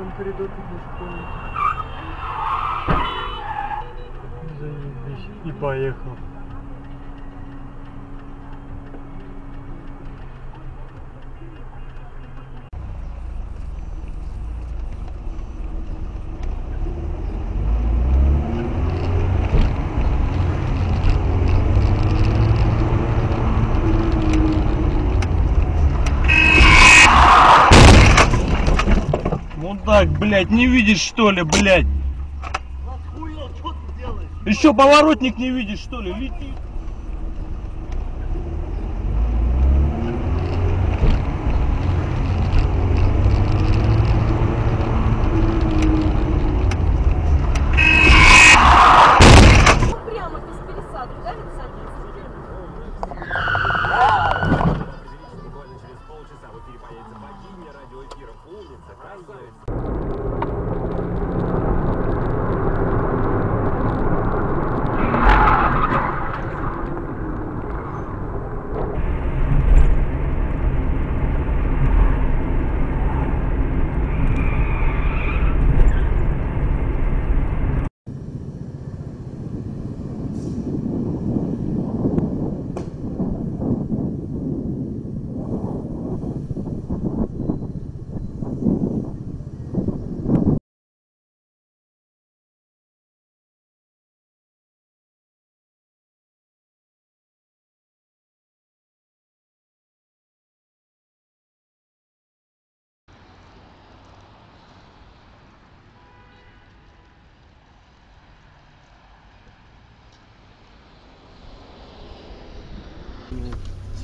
там коридор для школы. Заебись. И поехал. Так, блядь, не видишь что ли, блядь? Охуел, что ты делаешь? Еще поворотник не видишь что ли? Лети. Прямо без пересадок, да, ведь садится? Буквально через полчаса в эфире появится богиня радиоэфира, умница, красавица.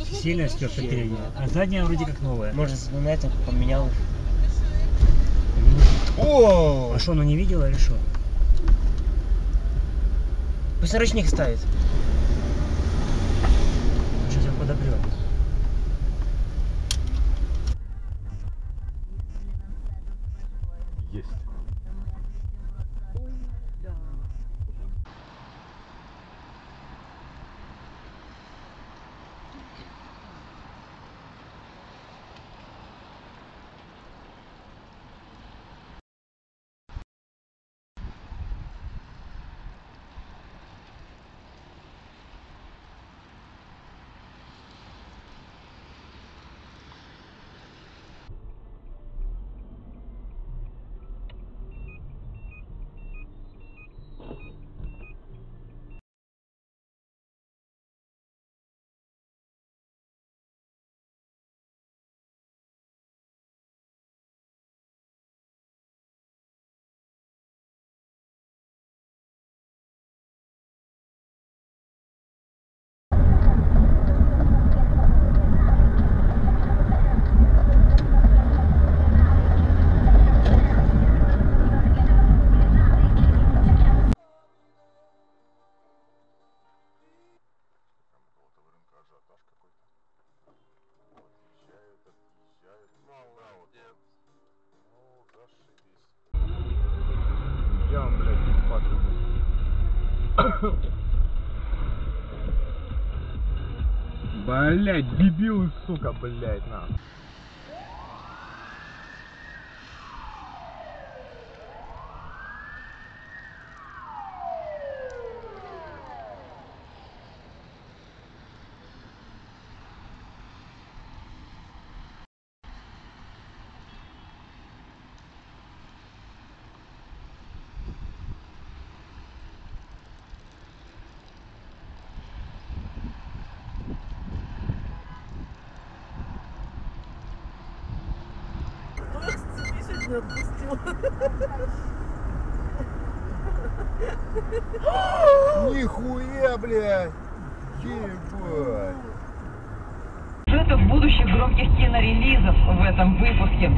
Сильно стерта передняя, а задняя вроде как новая. Может, на этом поменял. О! А что, она не видела или что? Пусть наручник ставит. Сейчас я подобрет. Есть. Я вам, блядь, блядь, дебилы, сука, блядь, на. Не отпустил. Нихуя, блядь! Ебать! Сюжетов будущих громких кинорелизов в этом выпуске.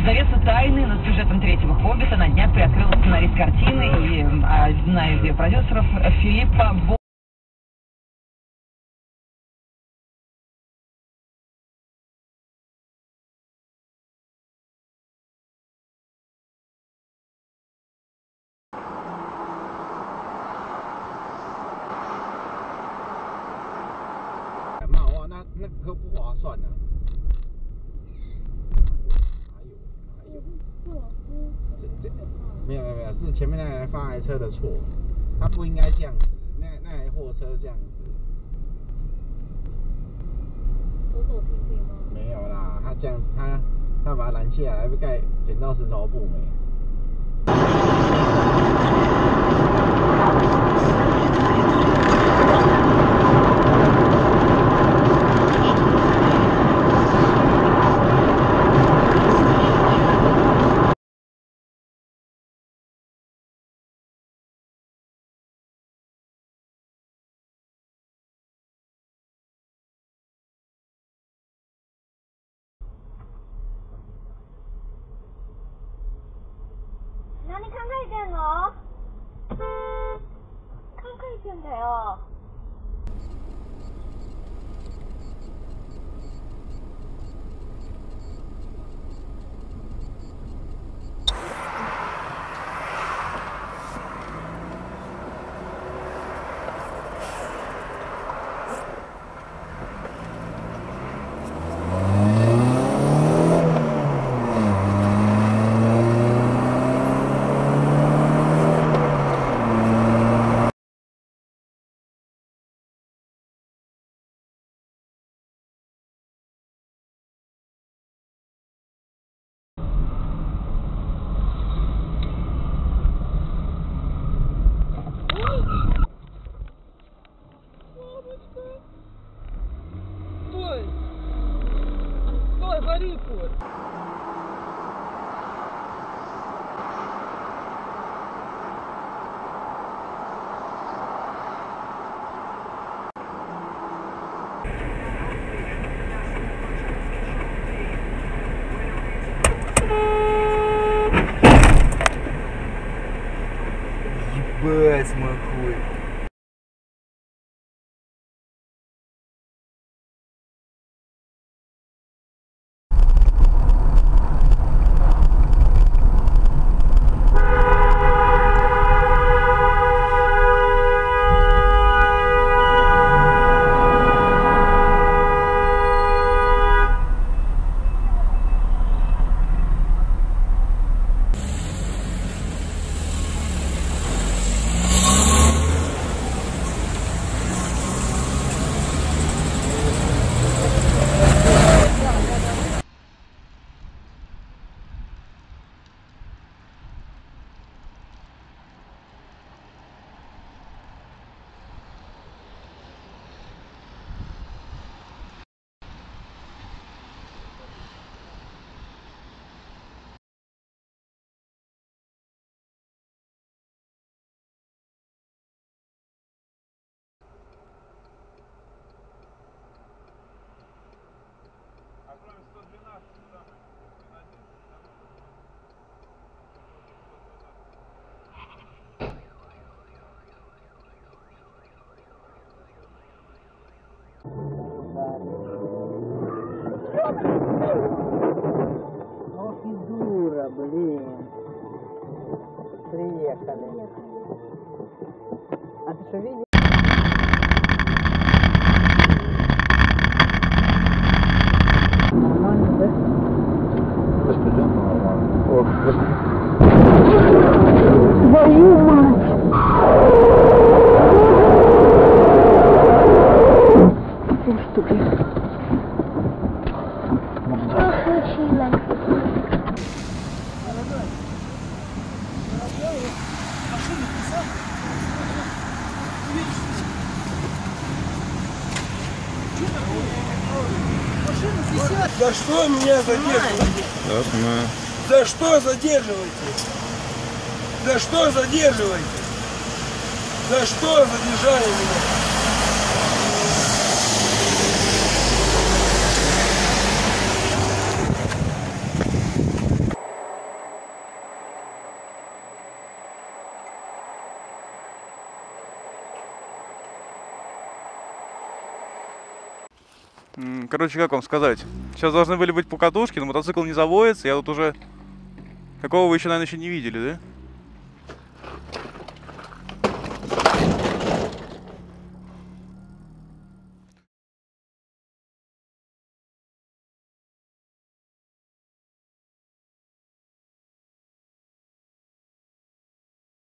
Завеса тайны над сюжетом третьего «Хоббита» на днях приоткрыл сценарист картины и одна из ее продюсеров Филиппа Бо.那可不划算呢。哪有？是前面那台放台车的错，他不应该这样子，那台货车这样子。走走停停吗？没有啦，他这样他把它拦下来，被盖捡到石头布没？哪里看看见哦？看看见的哦。Ебать, мой хуй. Ох и дура, блин. Приехали. А ты что видел? Нормально, да? Постепенно нормально. Ох. Твою мать! Ух ты, блин. Что случилось? За что меня задерживаете? За что задерживаете? За что задерживаете? За что задержали меня? Короче, как вам сказать? Сейчас должны были быть покатушки, но мотоцикл не заводится. Я тут уже... Такого вы еще, наверное, еще не видели, да?